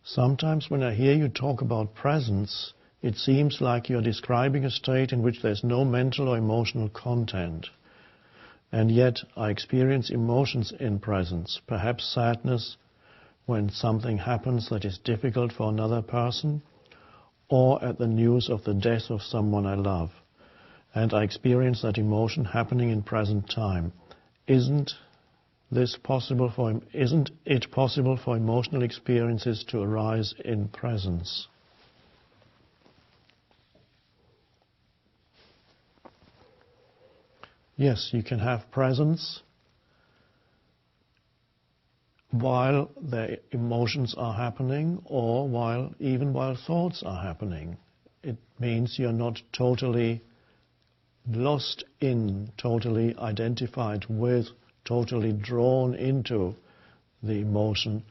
Sometimes when I hear you talk about presence, it seems like you're describing a state in which there's no mental or emotional content. And yet I experience emotions in presence, perhaps sadness when something happens that is difficult for another person, or at the news of the death of someone I love. And I experience that emotion happening in present time. Isn't it possible for emotional experiences to arise in presence? Yes, you can have presence while the emotions are happening, or even while thoughts are happening. It means you're not totally lost in, totally identified with, totally drawn into the emotion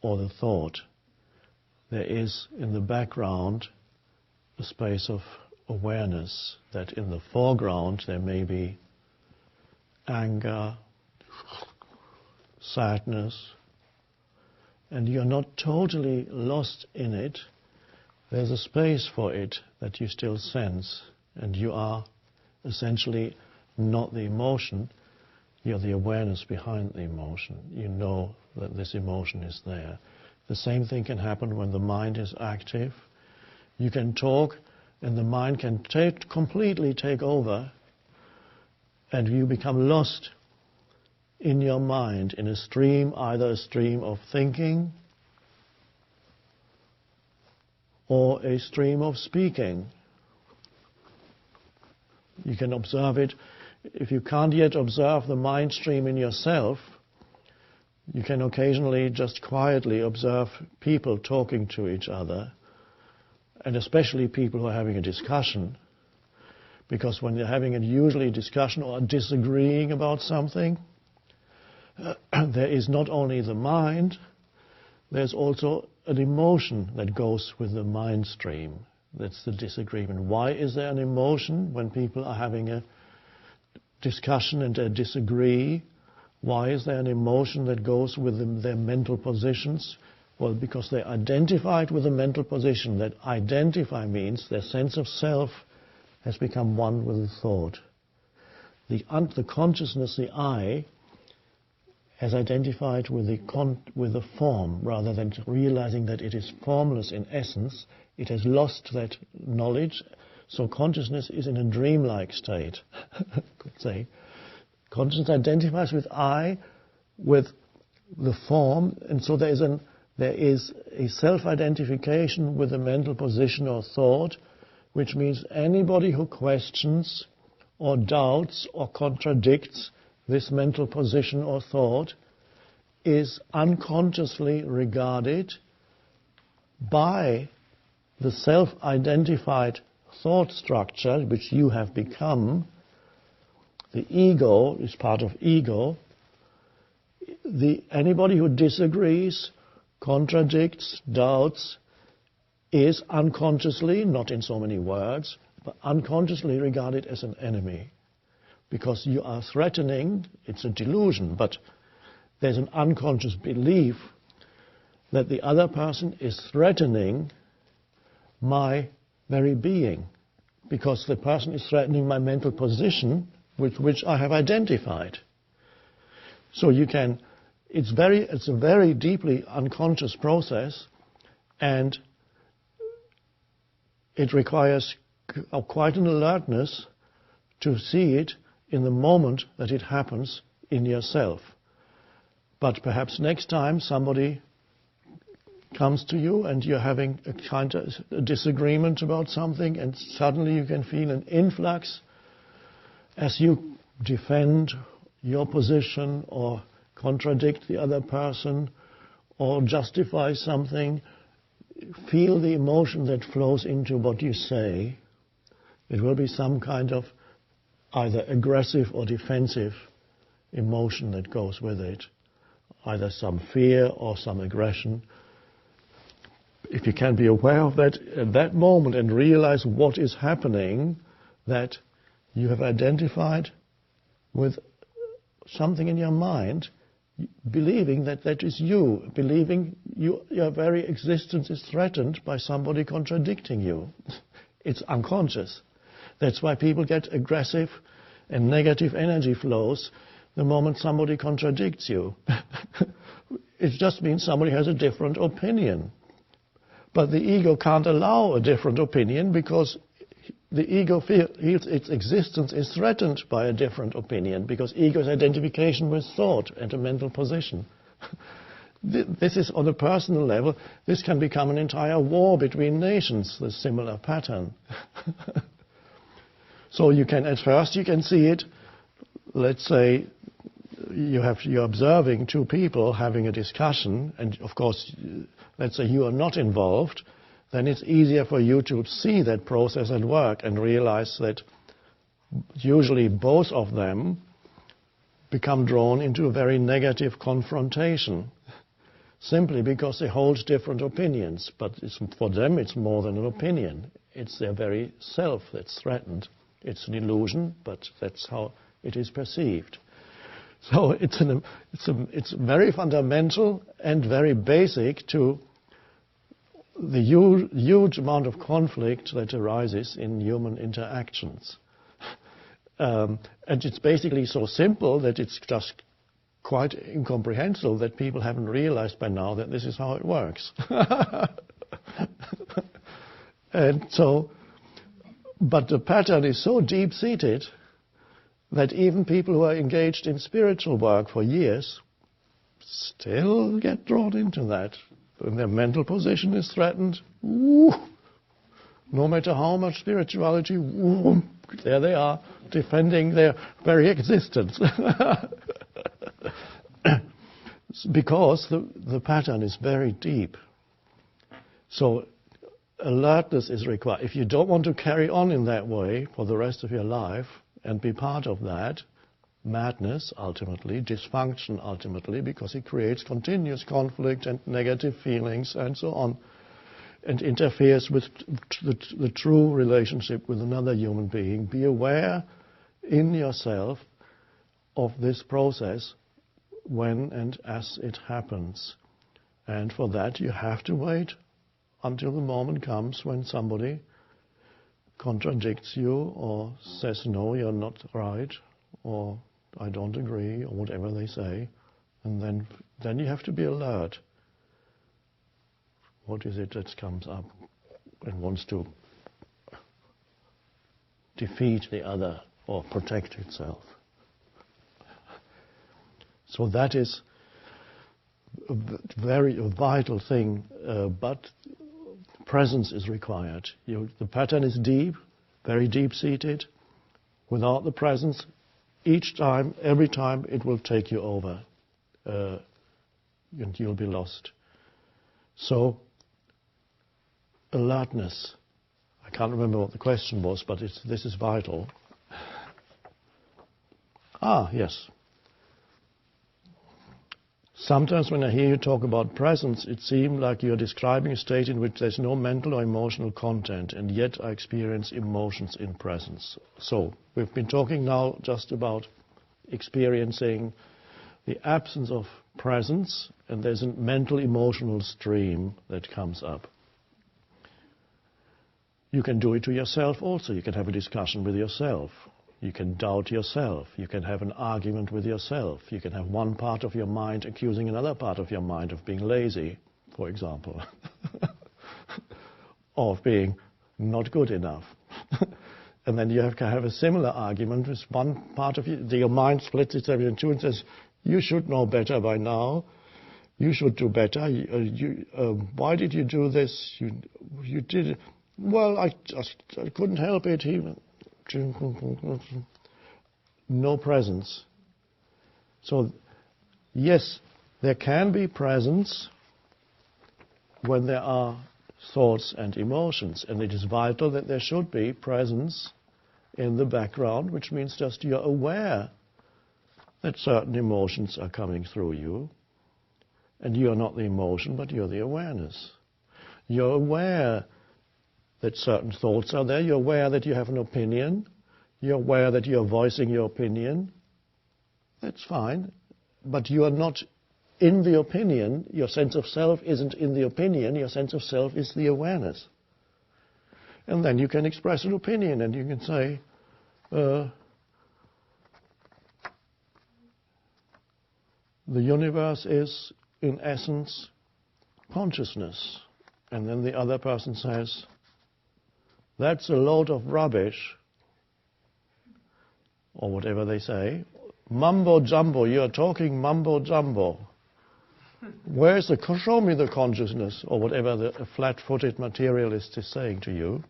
or the thought. There is in the background a space of awareness that in the foreground there may be anger, sadness, and you're not totally lost in it. There's a space for it that you still sense, and you are essentially not the emotion, you're the awareness behind the emotion. You know that this emotion is there. The same thing can happen when the mind is active. You can talk and the mind can completely take over, and you become lost in your mind in a stream, either a stream of thinking or a stream of speaking. You can observe it. If you can't yet observe the mind stream in yourself, you can occasionally just quietly observe people talking to each other, and especially people who are having a discussion. Because when you're having usually a discussion or disagreeing about something, there is not only the mind, there's also an emotion that goes with the mind stream. That's the disagreement. Why is there an emotion when people are having a discussion and they disagree? Why is there an emotion that goes with their mental positions? Well, because they identified with the mental position. That identify means their sense of self has become one with the thought. The consciousness, the I, has identified with the form, rather than realizing that it is formless in essence. It has lost that knowledge, so consciousness is in a dreamlike state, could say. Consciousness identifies with I, with the form, and so there is a self-identification with a mental position or thought, which means anybody who questions or doubts or contradicts this mental position or thought is unconsciously regarded by the self-identified thought structure which you have become. The ego is part of ego. Anybody who disagrees, contradicts, doubts, is unconsciously, not in so many words, but unconsciously regarded as an enemy. Because you are threatening, it's a delusion, but there's an unconscious belief that the other person is threatening my very being, because the person is threatening my mental position with which I have identified. So it's a very deeply unconscious process, and it requires quite an alertness to see it in the moment that it happens in yourself. But perhaps next time somebody comes to you and you're having a kind of a disagreement about something, and suddenly you can feel an influx as you defend your position or contradict the other person or justify something. Feel the emotion that flows into what you say. It will be some kind of either aggressive or defensive emotion that goes with it, either some fear or some aggression. If you can be aware of that at that moment and realize what is happening, that you have identified with something in your mind, believing that that is you, believing your very existence is threatened by somebody contradicting you. It's unconscious. That's why people get aggressive and negative energy flows the moment somebody contradicts you. It just means somebody has a different opinion. But the ego can't allow a different opinion because the ego feels its existence is threatened by a different opinion, because ego's identification with thought and a mental position. This is on a personal level. This can become an entire war between nations, this similar pattern. So you can, at first you can see it, let's say you're observing two people having a discussion, and of course, let's say you are not involved, then it's easier for you to see that process at work and realize that usually both of them become drawn into a very negative confrontation, simply because they hold different opinions. But for them it's more than an opinion. It's their very self that's threatened. It's an illusion, but that's how it is perceived. So it's very fundamental and very basic to the huge amount of conflict that arises in human interactions. And it's basically so simple that it's just quite incomprehensible that people haven't realized by now that this is how it works. And so, but the pattern is so deep-seated that even people who are engaged in spiritual work for years still get drawn into that. When their mental position is threatened, no matter how much spirituality, there they are, defending their very existence. Because the pattern is very deep. So alertness is required. If you don't want to carry on in that way for the rest of your life and be part of that, madness ultimately, dysfunction ultimately, because it creates continuous conflict and negative feelings and so on, and interferes with the true relationship with another human being. Be aware in yourself of this process when and as it happens. And for that you have to wait until the moment comes when somebody contradicts you or says, no, you're not right, or I don't agree, or whatever they say, and then you have to be alert. What is it that comes up and wants to defeat the other or protect itself? So that is a very vital thing, but presence is required. The pattern is deep, very deep-seated. Without the presence, each time, every time, it will take you over, and you'll be lost. So, alertness. I can't remember what the question was, but this is vital. Yes. Sometimes when I hear you talk about presence, it seems like you're describing a state in which there's no mental or emotional content, and yet I experience emotions in presence. So, we've been talking now just about experiencing the absence of presence, and there's a mental emotional stream that comes up. You can do it to yourself also. You can have a discussion with yourself. You can doubt yourself. You can have an argument with yourself. You can have one part of your mind accusing another part of your mind of being lazy, for example, or of being not good enough. And then you have to have a similar argument with one part of your mind splits itself in two and says, you should know better by now. You should do better. Why did you do this? You did it. Well, I couldn't help it. No presence. So, yes, there can be presence when there are thoughts and emotions, and it is vital that there should be presence in the background, which means just you're aware that certain emotions are coming through you, and you're not the emotion, but you're the awareness. You're aware that certain thoughts are there. You're aware that you have an opinion. You're aware that you're voicing your opinion. That's fine. but you are not in the opinion. Your sense of self isn't in the opinion. Your sense of self is the awareness. And then you can express an opinion, and you can say, the universe is, in essence, consciousness. And then the other person says, that's a load of rubbish, or whatever they say. Mumbo jumbo, you're talking mumbo jumbo. Where's show me the consciousness, or whatever the flat-footed materialist is saying to you.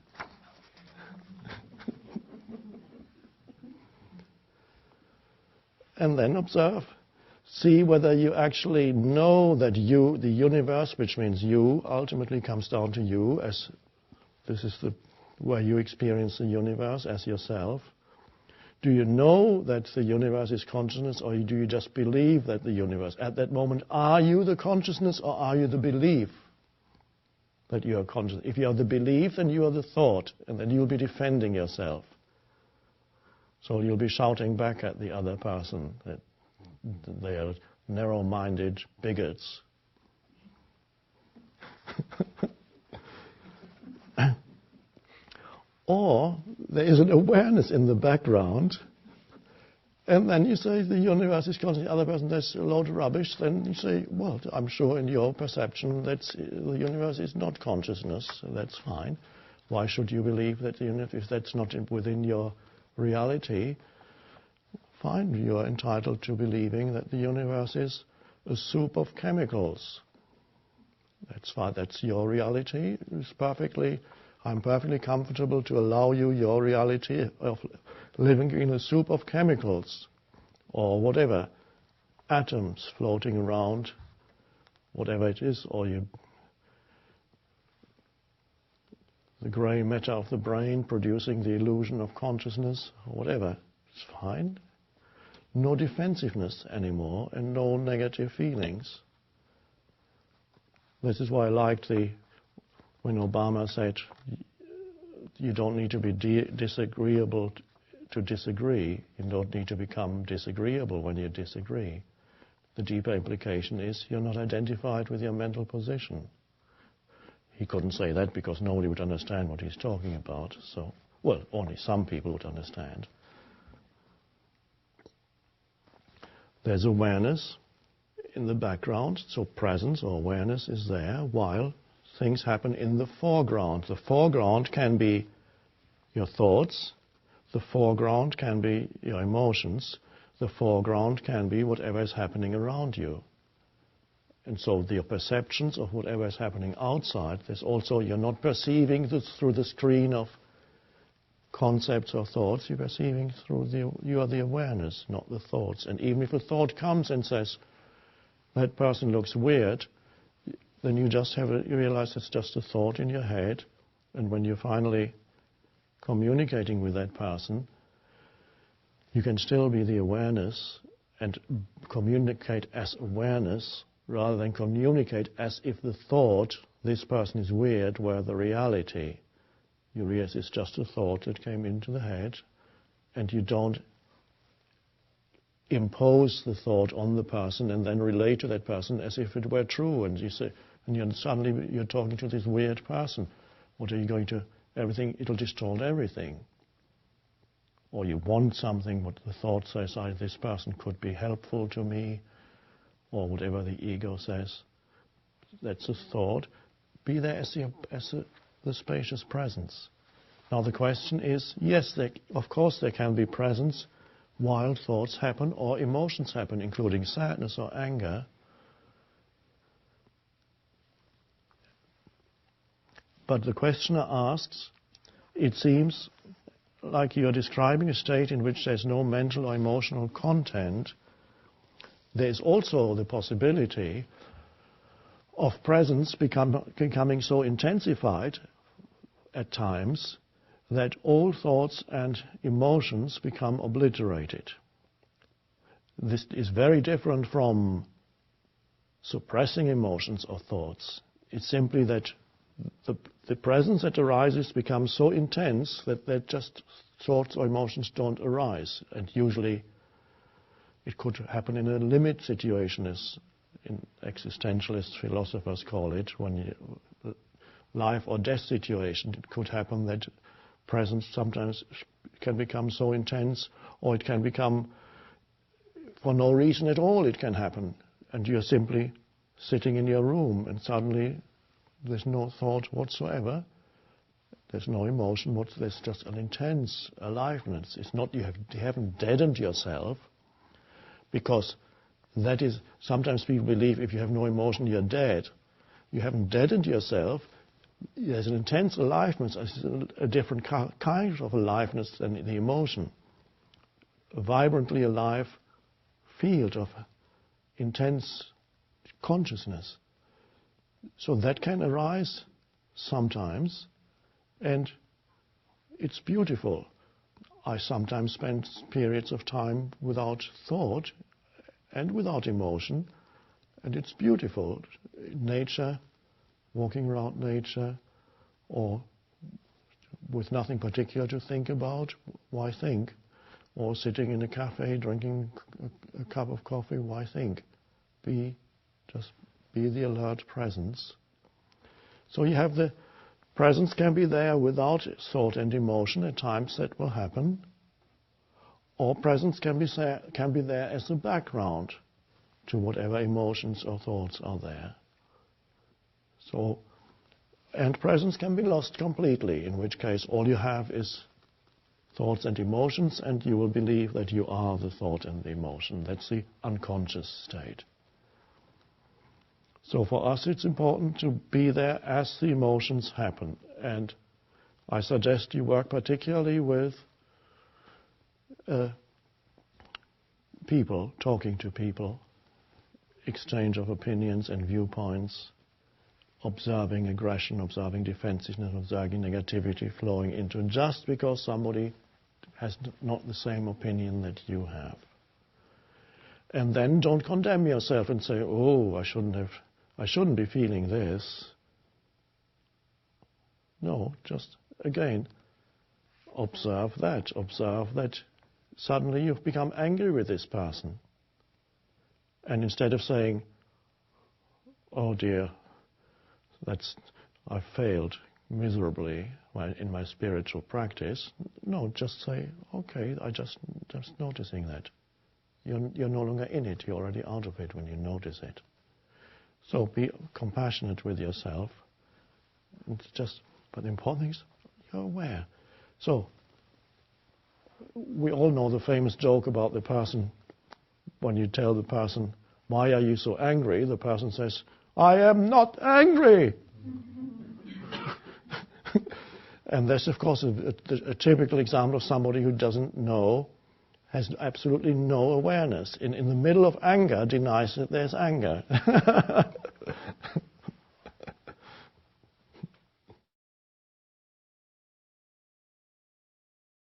And then observe. See whether you actually know that you, the universe, which means you, ultimately comes down to you, as this is where you experience the universe as yourself. Do you know that the universe is consciousness, or do you just believe that the universe? At that moment, are you the consciousness, or are you the belief that you are conscious? If you are the belief, then you are the thought, and then you'll be defending yourself. So you'll be shouting back at the other person that they are narrow-minded bigots. Or there is an awareness in the background, and then you say the universe is conscious, the other person says a load of rubbish, then you say, well, I'm sure in your perception that the universe is not consciousness, so that's fine. Why should you believe that the universe, if that's not within your reality? Fine, you are entitled to believing that the universe is a soup of chemicals. That's fine, that's your reality. I'm perfectly comfortable to allow you your reality of living in a soup of chemicals, or whatever, atoms floating around, whatever it is, or the grey matter of the brain producing the illusion of consciousness, or whatever. It's fine. No defensiveness anymore, and no negative feelings. This is why I liked when Obama said, you don't need to be disagreeable to disagree. You don't need to become disagreeable when you disagree. The deeper implication is you're not identified with your mental position. He couldn't say that because nobody would understand what he's talking about. So, well, only some people would understand. There's awareness in the background, so presence or awareness is there while things happen in the foreground. The foreground can be your thoughts, the foreground can be your emotions, the foreground can be whatever is happening around you. And so your perceptions of whatever is happening outside, there's also, you're not perceiving through the screen of concepts or thoughts, you're perceiving you are the awareness, not the thoughts. And even if a thought comes and says, that person looks weird, then you just you realize it's just a thought in your head, and when you're finally communicating with that person, you can still be the awareness and communicate as awareness rather than communicate as if the thought, this person is weird, were the reality. You realize it's just a thought that came into the head, and you don't impose the thought on the person and then relate to that person as if it were true. And you say, and suddenly you're talking to this weird person. What are you going to? Everything, it'll distort everything. Or you want something, what the thought says, this person could be helpful to me, or whatever the ego says. That's a thought. Be there as the spacious presence. Now the question is, yes, of course there can be presence while thoughts happen or emotions happen, including sadness or anger. But the questioner asks, it seems like you're describing a state in which there's no mental or emotional content. There's also the possibility of presence becoming so intensified at times that all thoughts and emotions become obliterated. This is very different from suppressing emotions or thoughts. It's simply that the presence that arises becomes so intense that just thoughts or emotions don't arise. And usually It could happen in a limit situation, as existentialist philosophers call it, when life or death situation. It could happen that presence sometimes can become so intense, or it can become for no reason at all. It can happen, and you're simply sitting in your room, and suddenly there's no thought whatsoever. There's no emotion. There's just an intense aliveness. It's not you haven't deadened yourself, because that is, sometimes people believe if you have no emotion you're dead. You haven't deadened yourself. There's an intense aliveness, a different kind of aliveness than the emotion. A vibrantly alive field of intense consciousness. So that can arise sometimes, and it's beautiful. I sometimes spend periods of time without thought and without emotion, and it's beautiful. Nature, walking around nature, or with nothing particular to think about, why think? Or sitting in a cafe drinking a cup of coffee, why think? Just be the alert presence. So you have the presence can be there without thought and emotion. At times that will happen. Or presence can be there as a background to whatever emotions or thoughts are there. So, and presence can be lost completely, in which case all you have is thoughts and emotions, and you will believe that you are the thought and the emotion. That's the unconscious state. So for us it's important to be there as the emotions happen. And I suggest you work particularly with people, talking to people, exchange of opinions and viewpoints, observing aggression, observing defensiveness, observing negativity flowing into, just because somebody has not the same opinion that you have. And then don't condemn yourself and say, oh, I shouldn't be feeling this. No, just again, observe that suddenly you've become angry with this person. And instead of saying, oh dear, I failed miserably in my spiritual practice. No, just say, okay, I just noticing that. You're no longer in it, you're already out of it when you notice it. So be compassionate with yourself. But the important thing is, you're aware. So, we all know the famous joke about the person, when you tell the person, why are you so angry? The person says, I am not angry. And that's, of course, a typical example of somebody who doesn't know, has absolutely no awareness. In the middle of anger, denies that there's anger.